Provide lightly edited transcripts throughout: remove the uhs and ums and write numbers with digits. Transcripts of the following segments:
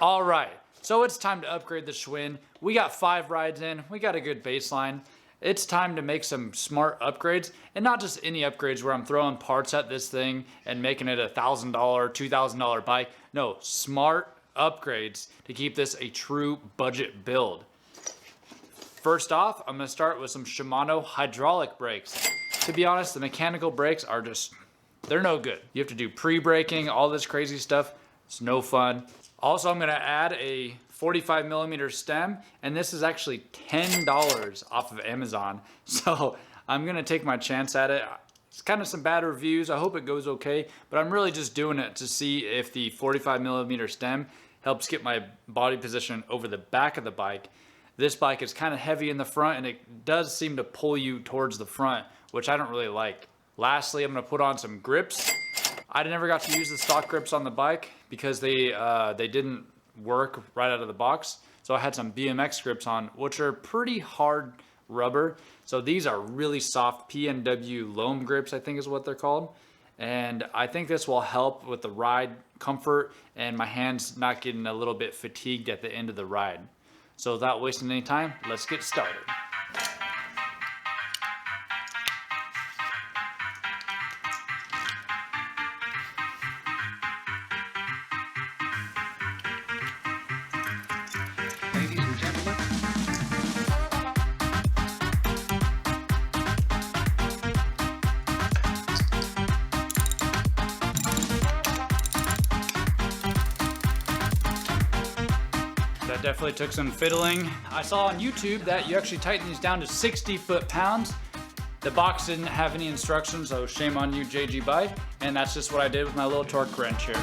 All right, so it's time to upgrade the Schwinn. We got 5 rides in, we got a good baseline. It's time to make some smart upgrades, and not just any upgrades where I'm throwing parts at this thing and making it a $1,000, $2,000 bike. No, smart upgrades to keep this a true budget build. First off, I'm gonna start with some Shimano hydraulic brakes. To be honest, the mechanical brakes are they're no good. You have to do pre-braking, all this crazy stuff. It's no fun. Also, I'm gonna add a 45mm stem, and this is actually $10 off of Amazon. So I'm gonna take my chance at it. It's kind of some bad reviews. I hope it goes okay, but I'm really just doing it to see if the 45mm stem helps get my body position over the back of the bike. This bike is kind of heavy in the front, and it does seem to pull you towards the front, which I don't really like. Lastly, I'm gonna put on some grips. I never got to use the stock grips on the bike because they didn't work right out of the box. So I had some BMX grips on, which are pretty hard rubber. So these are really soft PNW loam grips, I think is what they're called. And I think this will help with the ride comfort and my hands not getting a little bit fatigued at the end of the ride. So without wasting any time, let's get started. That definitely took some fiddling. I saw on YouTube that you actually tighten these down to 60 foot-pounds. The box didn't have any instructions, so shame on you, JG Bike. And that's just what I did with my little torque wrench here.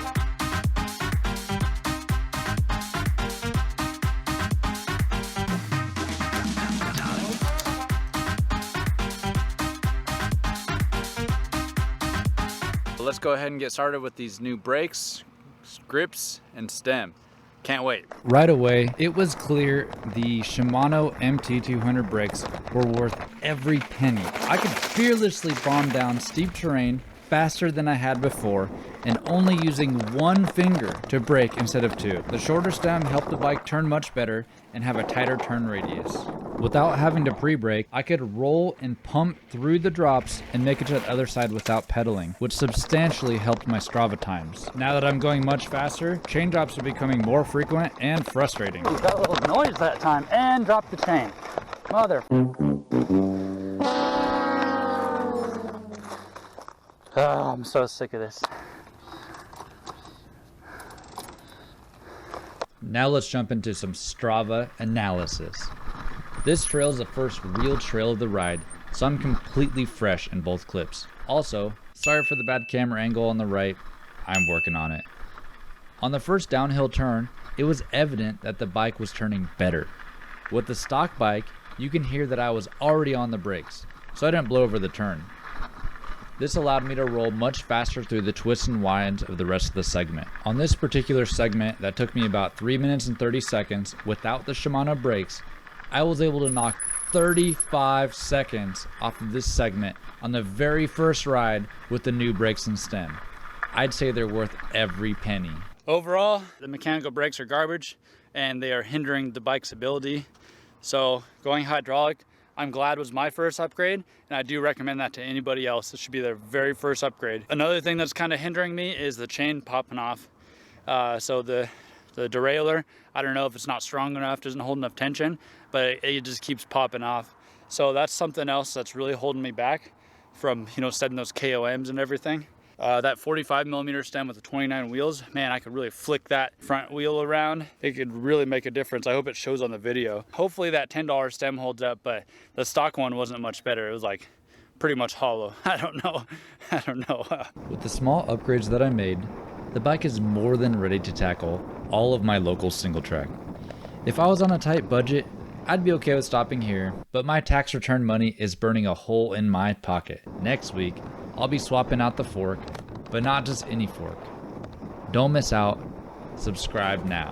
Let's go ahead and get started with these new brakes, grips, and stem. Can't wait. Right away, it was clear the Shimano MT200 brakes were worth every penny. I could fearlessly bomb down steep terrain faster than I had before, and only using one finger to brake instead of 2. The shorter stem helped the bike turn much better and have a tighter turn radius. Without having to pre-brake, I could roll and pump through the drops and make it to the other side without pedaling, which substantially helped my Strava times. Now that I'm going much faster, chain drops are becoming more frequent and frustrating. You got a little noise that time and dropped the chain. Mother. Oh, I'm so sick of this. Now let's jump into some Strava analysis. This trail is the first real trail of the ride, so I'm completely fresh in both clips. Also, sorry for the bad camera angle on the right, I'm working on it. On the first downhill turn, it was evident that the bike was turning better. With the stock bike, you can hear that I was already on the brakes, so I didn't blow over the turn. This allowed me to roll much faster through the twists and winds of the rest of the segment. On this particular segment that took me about 3 minutes and 30 seconds without the Shimano brakes, I was able to knock 35 seconds off of this segment on the very first ride with the new brakes and stem. I'd say they're worth every penny. Overall, the mechanical brakes are garbage and they are hindering the bike's ability. So going hydraulic, I'm glad was my first upgrade, and I do recommend that to anybody else. This should be their very first upgrade. Another thing that's kind of hindering me is the chain popping off. So the derailleur, I don't know if it's not strong enough, doesn't hold enough tension, but it just keeps popping off. So that's something else that's really holding me back from, setting those KOMs and everything. That 45mm stem with the 29 wheels, man, I could really flick that front wheel around. It could really make a difference. I hope it shows on the video. Hopefully that $10 stem holds up, but the stock one wasn't much better. It was like pretty much hollow. I don't know. With the small upgrades that I made, the bike is more than ready to tackle all of my local single track. If I was on a tight budget, I'd be okay with stopping here, but my tax return money is burning a hole in my pocket. Next week, I'll be swapping out the fork, but not just any fork. Don't miss out. Subscribe now.